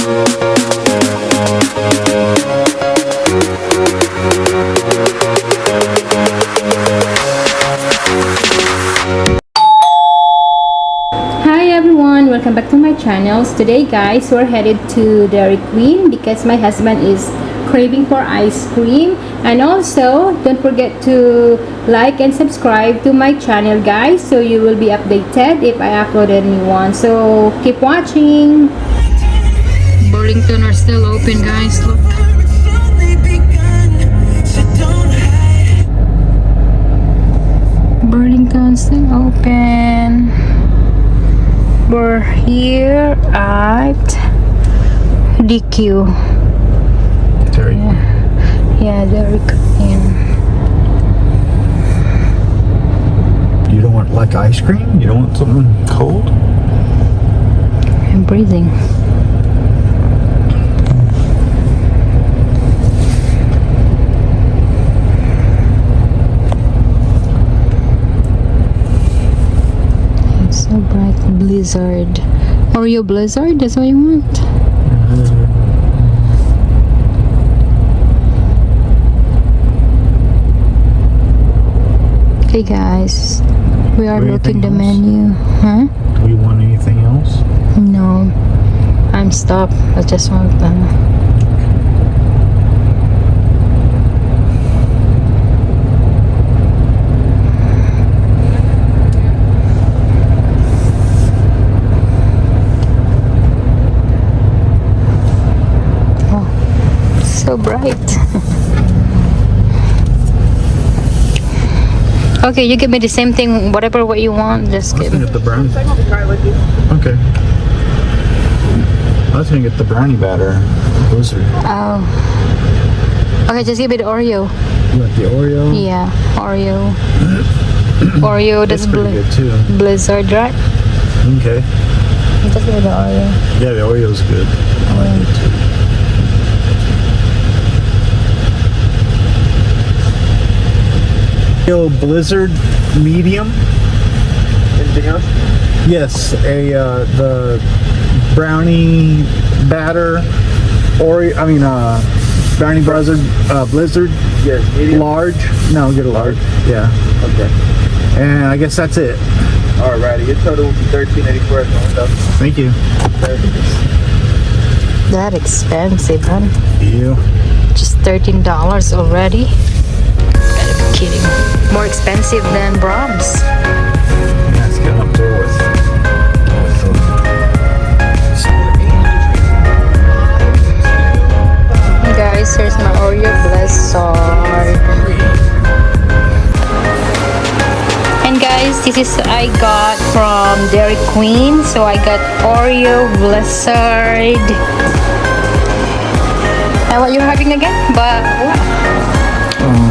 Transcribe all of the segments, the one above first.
Hi everyone, welcome back to my channel. Today guys, we're headed to Dairy Queen because my husband is craving for ice cream. And also, don't forget to like and subscribe to my channel guys, so you will be updated if I upload a new one. So keep watching. Burlington are still open guys, look. Burlington still open. We're here at DQ. Dairy Queen. Yeah, Dairy Queen. You don't want like ice cream? You don't want something cold? I'm breathing. It's so bright. Blizzard. Oreo Blizzard, that's what you want? Okay guys, we are looking the menu. Huh? Do we want anything else? No, I'm stopped. I just want oh, so bright. Okay, you give me the same thing, whatever what you want, just give me. Get the brownie. Okay. I was gonna get the brownie batter. Blizzard. Oh. Okay, just give me the Oreo. You want the Oreo? Yeah, Oreo. Oreo, that's pretty good too. Blizzard, right? Okay. Just give me the Oreo. Yeah, the Oreo's good. I like it too. Blizzard medium. Anything else? Yes, the brownie batter, brownie blizzard Yes, medium. large. No, get a large. Yeah. Okay. And I guess that's it. Alrighty, your total will be $13.84. Thank you. That expensive, huh? You. Just $13 already? Gotta be kidding. More expensive than Brahms. Let's get up there with Guys, here's my Oreo Blizzard. And guys, this is I got from Dairy Queen. So I got Oreo Blizzard. And what you're having again? But what?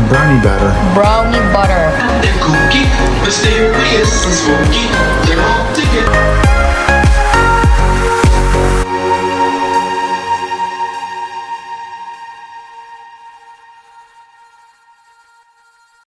brownie batter. Brownie butter. Cookie, mysterious and spooky. They're all together.